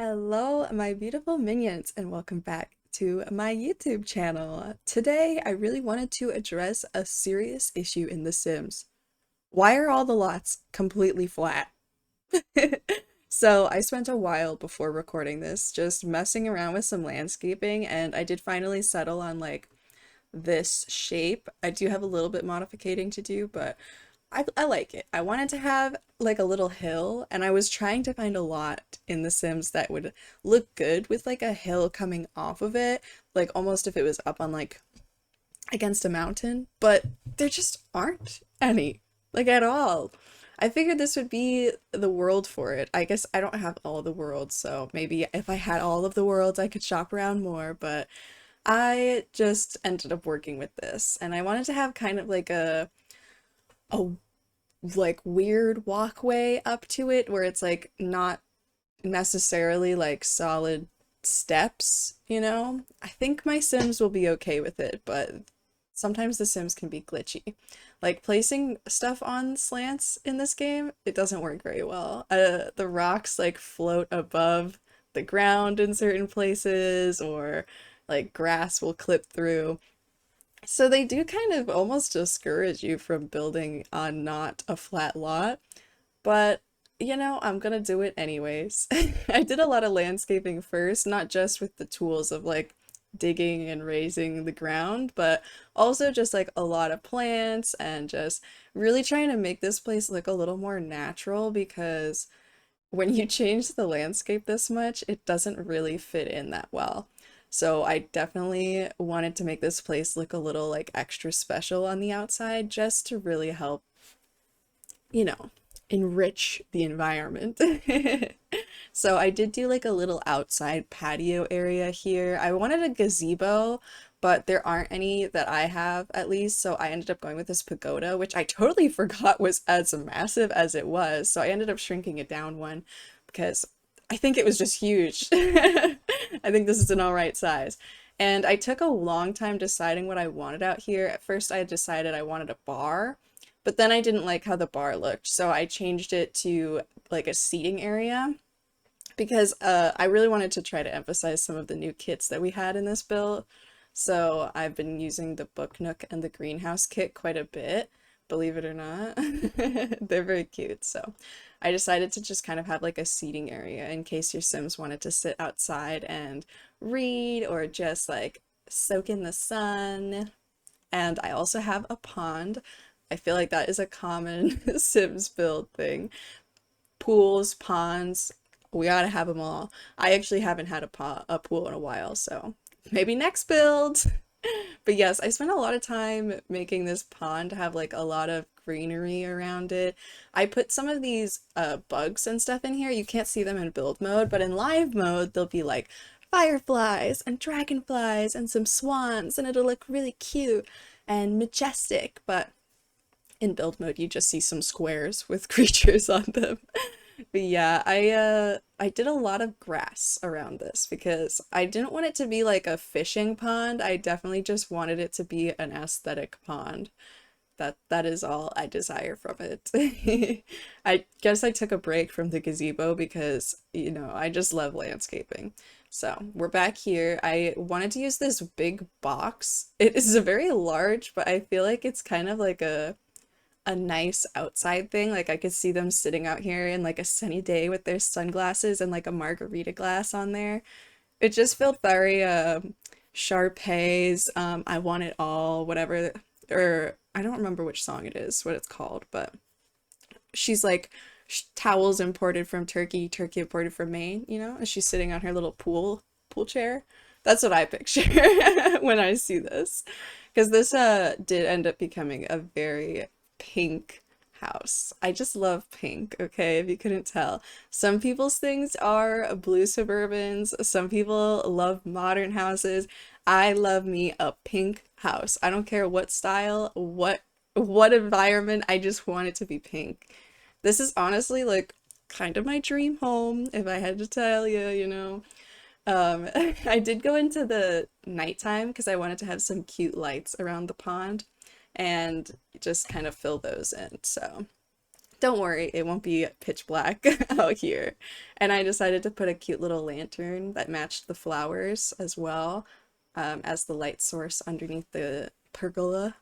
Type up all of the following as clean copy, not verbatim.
Hello, my beautiful minions, and welcome back to my YouTube channel. Today, I really wanted to address a serious issue in The Sims. Why are all the lots completely flat? So, I spent a while before recording this just messing around with some landscaping, and I did finally settle on this shape. I do have a little bit modificating to do, but I like it. I wanted to have like a little hill, and I was trying to find a lot in The Sims that would look good with like a hill coming off of it, like almost if it was up on like against a mountain, but there just aren't any, like at all. I figured this would be the world for it. I guess I don't have all the worlds, so maybe if I had all of the worlds, I could shop around more, but I just ended up working with this, and I wanted to have kind of like a like weird walkway up to it where it's like not necessarily like solid steps, you know? I think my Sims will be okay with it, but sometimes the Sims can be glitchy. Like placing stuff on slants in this game, it doesn't work very well. The rocks like float above the ground in certain places, or like grass will clip through. So they do kind of almost discourage you from building on not a flat lot, but I'm gonna do it anyways. I did a lot of landscaping first, not just with the tools of like digging and raising the ground, but also just like a lot of plants and just really trying to make this place look a little more natural because when you change the landscape this much, it doesn't really fit in that well. So I definitely wanted to make this place look a little like extra special on the outside just to really help, you know, enrich the environment. So I did do like a little outside patio area here. I wanted a gazebo, but there aren't any that I have at least, so I ended up going with this pagoda, which I totally forgot was as massive as it was. So I ended up shrinking it down one because I think it was just huge. I think this is an all right size. And I took a long time deciding what I wanted out here. At first, I decided I wanted a bar, but then I didn't like how the bar looked, so I changed it to like a seating area because I really wanted to try to emphasize some of the new kits that we had in this build. So I've been using the book nook and the greenhouse kit quite a bit, believe it or not. They're very cute. So I decided to just kind of have like a seating area in case your Sims wanted to sit outside and read or just like soak in the sun. And I also have a pond. I feel like that is a common Sims build thing. Pools, ponds, we gotta have them all. I actually haven't had a pool in a while, so maybe next build. But yes, I spent a lot of time making this pond have like a lot of greenery around it. I put some of these bugs and stuff in here. You can't see them in build mode, but in live mode, they'll be like fireflies and dragonflies and some swans, and it'll look really cute and majestic. But in build mode, you just see some squares with creatures on them. But yeah, I did a lot of grass around this because I didn't want it to be like a fishing pond. I definitely just wanted it to be an aesthetic pond. That is all I desire from it. I guess I took a break from the gazebo because, I just love landscaping. So we're back here. I wanted to use this big box. It is a very large, but I feel like it's kind of like a nice outside thing. Like I could see them sitting out here in like a sunny day with their sunglasses and like a margarita glass on there. It just felt very Sharpay's I Want It All, whatever, or I don't remember which song it is, what it's called, but she's like towels imported from Turkey, Turkey imported from Maine, and she's sitting on her little pool chair. That's what I picture when I see this. Because this did end up becoming a very pink house. I just love pink, okay, if you couldn't tell. Some people's things are blue Suburbans, some people love modern houses. I love me a pink house. I don't care what style, what environment, I just want it to be pink. This is honestly like kind of my dream home, if I had to tell you. I did go into the nighttime because I wanted to have some cute lights around the pond and just kind of fill those in. So Don't worry, it won't be pitch black out here. And I decided to put a cute little lantern that matched the flowers as well, as the light source underneath the pergola.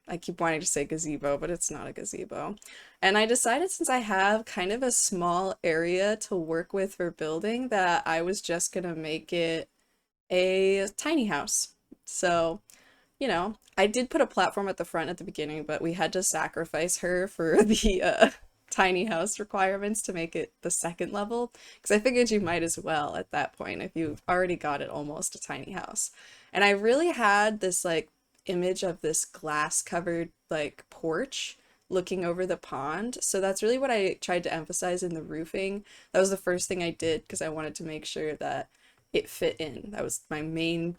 I keep wanting to say gazebo, but it's not a gazebo. And I decided, since I have kind of a small area to work with for building, that I was just gonna make it a tiny house. So, I did put a platform at the front at the beginning, but we had to sacrifice her for the tiny house requirements to make it the second level. Because I figured you might as well at that point if you've already got it almost a tiny house. And I really had this like image of this glass covered like porch looking over the pond. So that's really what I tried to emphasize in the roofing. That was the first thing I did because I wanted to make sure that it fit in. That was my main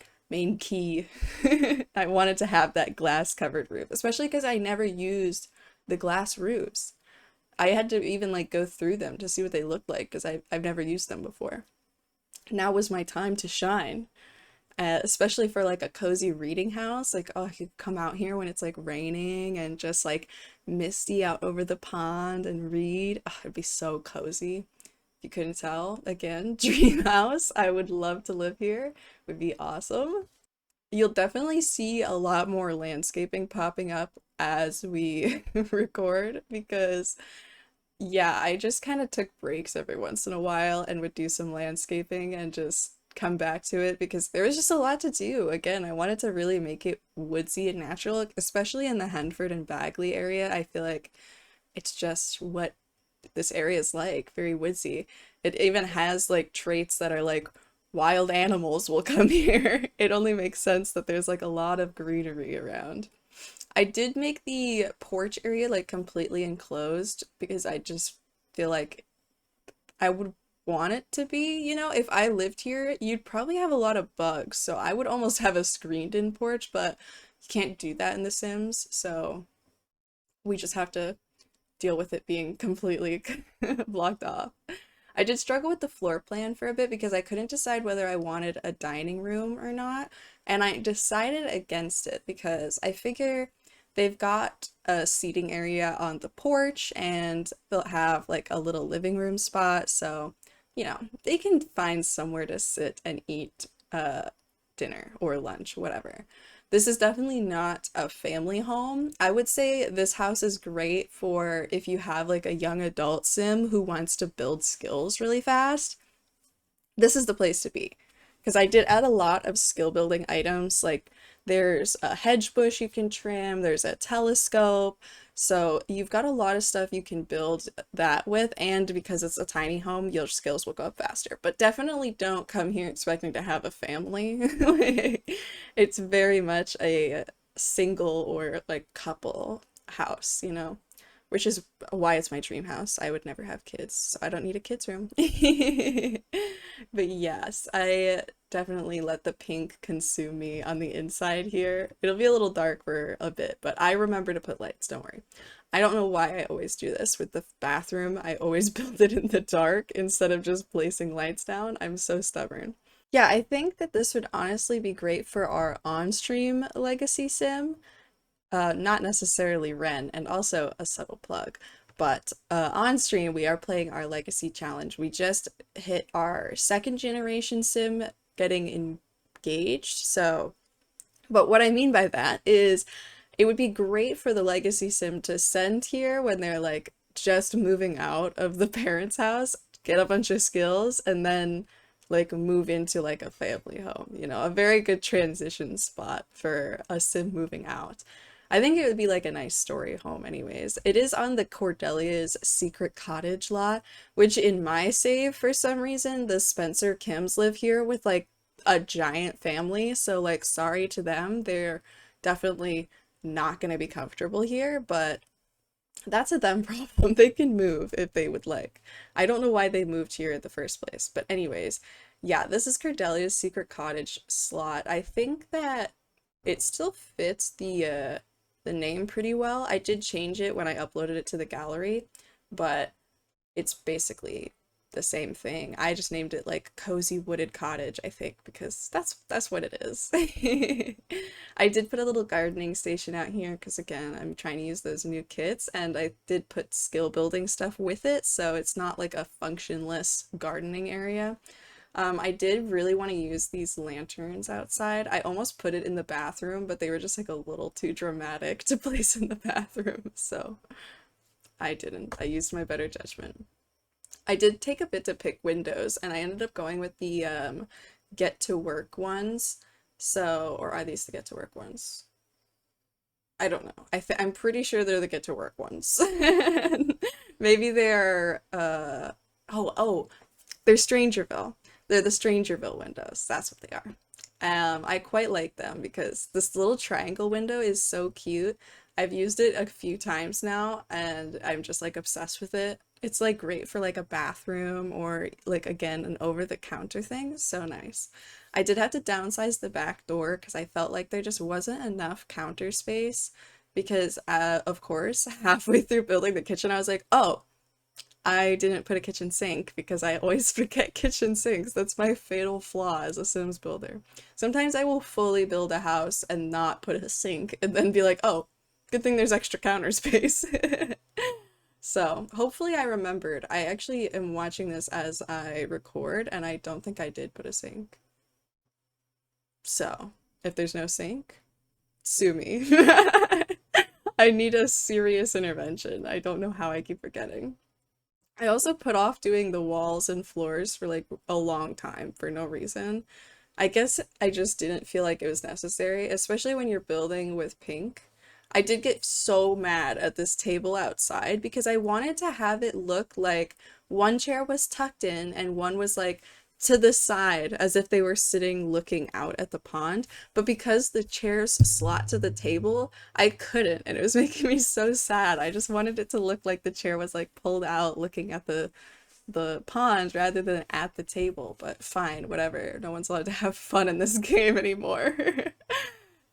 key. I wanted to have that glass covered roof, especially because I never used the glass roofs. I had to even like go through them to see what they looked like because I've never used them before. Now was my time to shine, especially for like a cozy reading house. Like, oh, I could come out here when it's like raining and just like misty out over the pond and read. Oh, it'd be so cozy. If you couldn't tell, again, dream house. I would love to live here. Would be awesome. You'll definitely see a lot more landscaping popping up as we record because, yeah, I just kind of took breaks every once in a while and would do some landscaping and just come back to it because there was just a lot to do. Again, I wanted to really make it woodsy and natural, especially in the Henford and Bagley area. I feel like it's just what this area is like, very woodsy. It even has like traits that are like wild animals will come here. It only makes sense that there's like a lot of greenery around. I did make the porch area like completely enclosed because I just feel like I would want it to be, if I lived here, you'd probably have a lot of bugs. So I would almost have a screened in porch, but you can't do that in The Sims. So we just have to deal with it being completely blocked off. I did struggle with the floor plan for a bit because I couldn't decide whether I wanted a dining room or not, and I decided against it because I figure they've got a seating area on the porch and they'll have like a little living room spot, so they can find somewhere to sit and eat dinner or lunch, whatever. This is definitely not a family home. I would say this house is great for if you have like a young adult sim who wants to build skills really fast. This is the place to be. Because I did add a lot of skill building items, like there's a hedge bush you can trim, there's a telescope, so you've got a lot of stuff you can build that with, and because it's a tiny home, your skills will go up faster. But definitely don't come here expecting to have a family. Like, it's very much a single or like couple house, which is why it's my dream house. I would never have kids, so I don't need a kids room. But yes, I definitely let the pink consume me on the inside here. It'll be a little dark for a bit, but I remember to put lights, don't worry. I don't know why I always do this with the bathroom. I always build it in the dark instead of just placing lights down. I'm so stubborn. Yeah, I think that this would honestly be great for our on-stream legacy sim. Not necessarily Ren, and also a subtle plug. But on stream, we are playing our Legacy Challenge. We just hit our second generation sim getting engaged. So, but what I mean by that is it would be great for the Legacy sim to send here when they're like just moving out of the parents' house, get a bunch of skills, and then like move into like a family home, a very good transition spot for a sim moving out. I think it would be like a nice story home anyways. It is on the Cordelia's secret cottage lot, which in my save, for some reason, the Spencer Kims live here with like a giant family. So like, sorry to them. They're definitely not going to be comfortable here, but that's a them problem. They can move if they would like. I don't know why they moved here in the first place, but anyways, yeah, this is Cordelia's secret cottage slot. I think that it still fits the name pretty well. I did change it when I uploaded it to the gallery, but it's basically the same thing. I just named it like cozy wooded cottage, I think, because that's what it is. I did put a little gardening station out here because again, I'm trying to use those new kits and I did put skill building stuff with it, so it's not like a functionless gardening area. I did really want to use these lanterns outside. I almost put it in the bathroom, but they were just like a little too dramatic to place in the bathroom, so I didn't. I used my better judgment. I did take a bit to pick windows, and I ended up going with the get to work ones. So, or are these the get to work ones? I don't know. I'm pretty sure they're the get to work ones. Maybe they're oh, they're Strangerville. They're the Strangerville windows. That's what they are. I quite like them because this little triangle window is so cute. I've used it a few times now and I'm just like obsessed with it. It's like great for like a bathroom or like again an over the counter thing. So nice. I did have to downsize the back door because I felt like there just wasn't enough counter space because of course halfway through building the kitchen I was like, oh, I didn't put a kitchen sink because I always forget kitchen sinks. That's my fatal flaw as a Sims builder. Sometimes I will fully build a house and not put a sink and then be like, oh, good thing there's extra counter space. So hopefully I remembered. I actually am watching this as I record and I don't think I did put a sink. So if there's no sink, sue me. I need a serious intervention. I don't know how I keep forgetting. I also put off doing the walls and floors for like a long time for no reason. I guess I just didn't feel like it was necessary, especially when you're building with pink. I did get so mad at this table outside because I wanted to have it look like one chair was tucked in and one was like to the side as if they were sitting looking out at the pond. But because the chairs slot to the table, I couldn't, and it was making me so sad. I just wanted it to look like the chair was like pulled out looking at the pond rather than at the table, but fine, whatever. No one's allowed to have fun in this game anymore.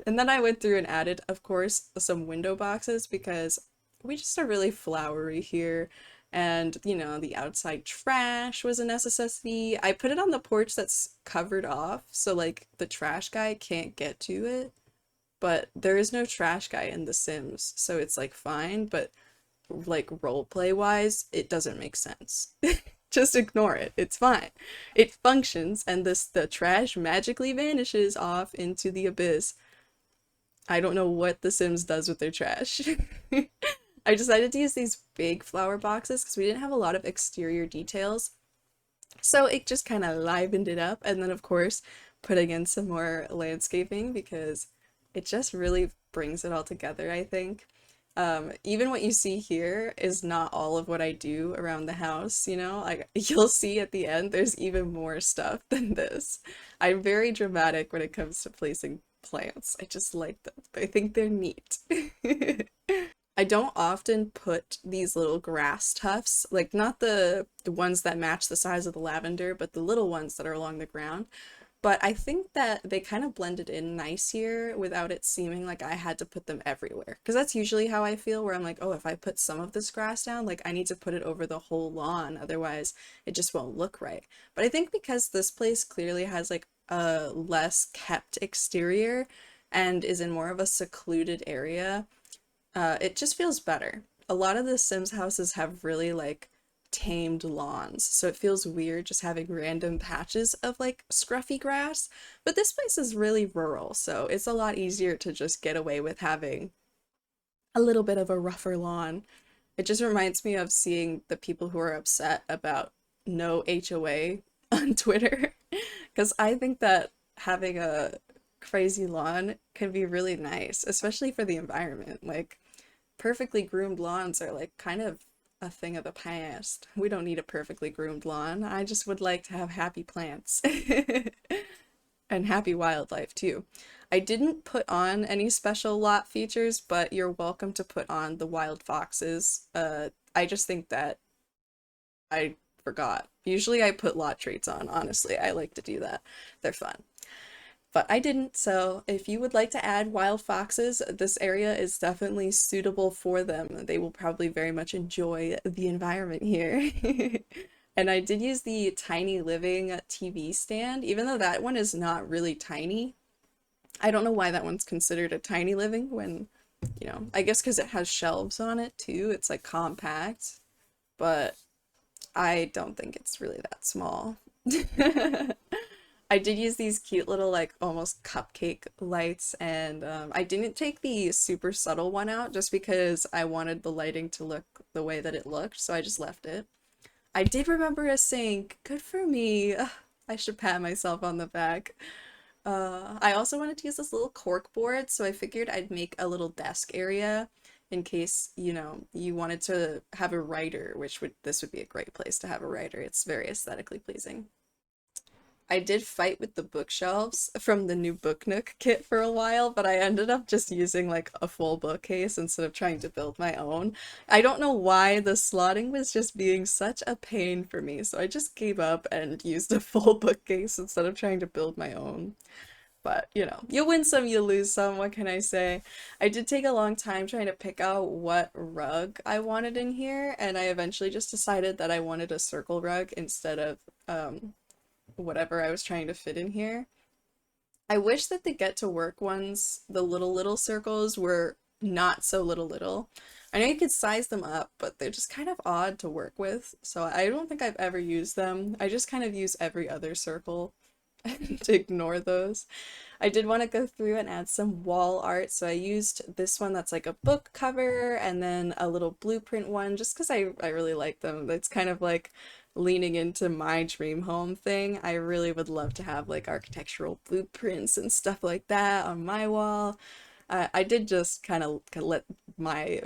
And then I went through and added, of course, some window boxes because we just are really flowery here. And, you know, the outside trash was a necessity. I put it on the porch that's covered off, so like the trash guy can't get to it. But there is no trash guy in The Sims, so it's like fine, but like roleplay wise, it doesn't make sense. Just ignore it. It's fine. It functions and the trash magically vanishes off into the abyss. I don't know what The Sims does with their trash. I decided to use these big flower boxes because we didn't have a lot of exterior details. So it just kind of livened it up. And then, of course, putting in some more landscaping because it just really brings it all together, I think. Even what you see here is not all of what I do around the house, you know? Like you'll see at the end, there's even more stuff than this. I'm very dramatic when it comes to placing plants. I just like them. I think they're neat. I don't often put these little grass tufts, like not the ones that match the size of the lavender, but the little ones that are along the ground. But I think that they kind of blended in nice here without it seeming like I had to put them everywhere. Because that's usually how I feel, where I'm like, oh, if I put some of this grass down, like I need to put it over the whole lawn, otherwise it just won't look right. But I think because this place clearly has like a less kept exterior and is in more of a secluded area, it just feels better. A lot of the Sims houses have really like tamed lawns, so it feels weird just having random patches of like scruffy grass. But this place is really rural, so it's a lot easier to just get away with having a little bit of a rougher lawn. It just reminds me of seeing the people who are upset about no HOA on Twitter, because I think that having a crazy lawn can be really nice, especially for the environment. Like, perfectly groomed lawns are like kind of a thing of the past. We don't need a perfectly groomed lawn. I just would like to have happy plants and happy wildlife too. I didn't put on any special lot features, but you're welcome to put on the wild foxes. I just think that I forgot. Usually I put lot traits on, honestly. I like to do that. They're fun. But I didn't, so if you would like to add wild foxes, this area is definitely suitable for them. They will probably very much enjoy the environment here. And I did use the Tiny Living TV stand, even though that one is not really tiny. I don't know why that one's considered a tiny living when, I guess because it has shelves on it too. It's like compact, but I don't think it's really that small. I did use these cute little like almost cupcake lights, and I didn't take the super subtle one out just because I wanted the lighting to look the way that it looked, so I just left it. I did remember a sink. Good for me. Ugh, I should pat myself on the back. I also wanted to use this little cork board, so I figured I'd make a little desk area in case, you wanted to have a writer, which this would be a great place to have a writer. It's very aesthetically pleasing. I did fight with the bookshelves from the new Book Nook kit for a while, but I ended up just using like a full bookcase instead of trying to build my own. I don't know why the slotting was just being such a pain for me, so I just gave up and used a full bookcase instead of trying to build my own. But, you win some, you lose some, what can I say? I did take a long time trying to pick out what rug I wanted in here, and I eventually just decided that I wanted a circle rug instead of whatever I was trying to fit in here. I wish that the get to work ones, the little circles, were not so little. I know you could size them up, but they're just kind of odd to work with, so I don't think I've ever used them. I just kind of use every other circle to ignore those. I did want to go through and add some wall art, so I used this one that's like a book cover and then a little blueprint one just because I really like them. It's kind of like leaning into my dream home thing. I really would love to have like architectural blueprints and stuff like that on my wall. I did just kind of let my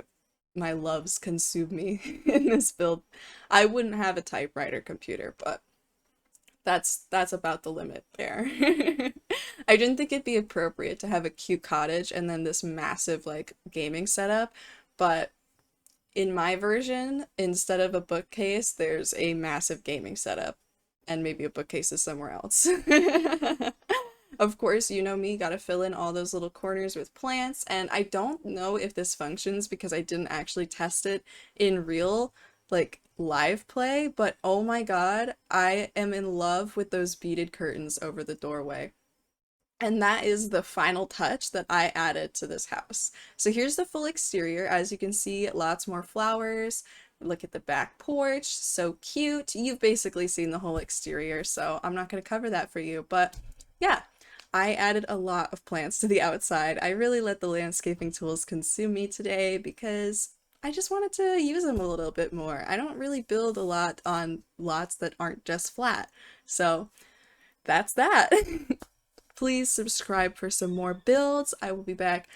loves consume me in this build. I wouldn't have a typewriter computer, but that's about the limit there. I didn't think it'd be appropriate to have a cute cottage and then this massive like gaming setup, but in my version, instead of a bookcase, there's a massive gaming setup and maybe a bookcase is somewhere else. Of course, you know me, gotta fill in all those little corners with plants, and I don't know if this functions because I didn't actually test it in real, like, live play, but oh my god, I am in love with those beaded curtains over the doorway. And that is the final touch that I added to this house. So here's the full exterior. As you can see, lots more flowers. Look at the back porch, so cute. You've basically seen the whole exterior, so I'm not going to cover that for you. But yeah, I added a lot of plants to the outside. I really let the landscaping tools consume me today because I just wanted to use them a little bit more. I don't really build a lot on lots that aren't just flat. So that's that. Please subscribe for some more builds. I will be back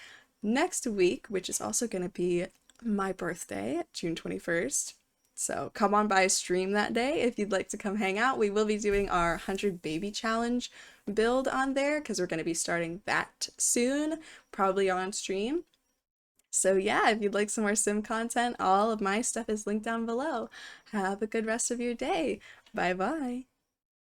next week, which is also going to be my birthday, June 21st. So come on by stream that day if you'd like to come hang out. We will be doing our 100 baby challenge build on there because we're going to be starting that soon, probably on stream. So yeah, if you'd like some more sim content, all of my stuff is linked down below. Have a good rest of your day. Bye bye.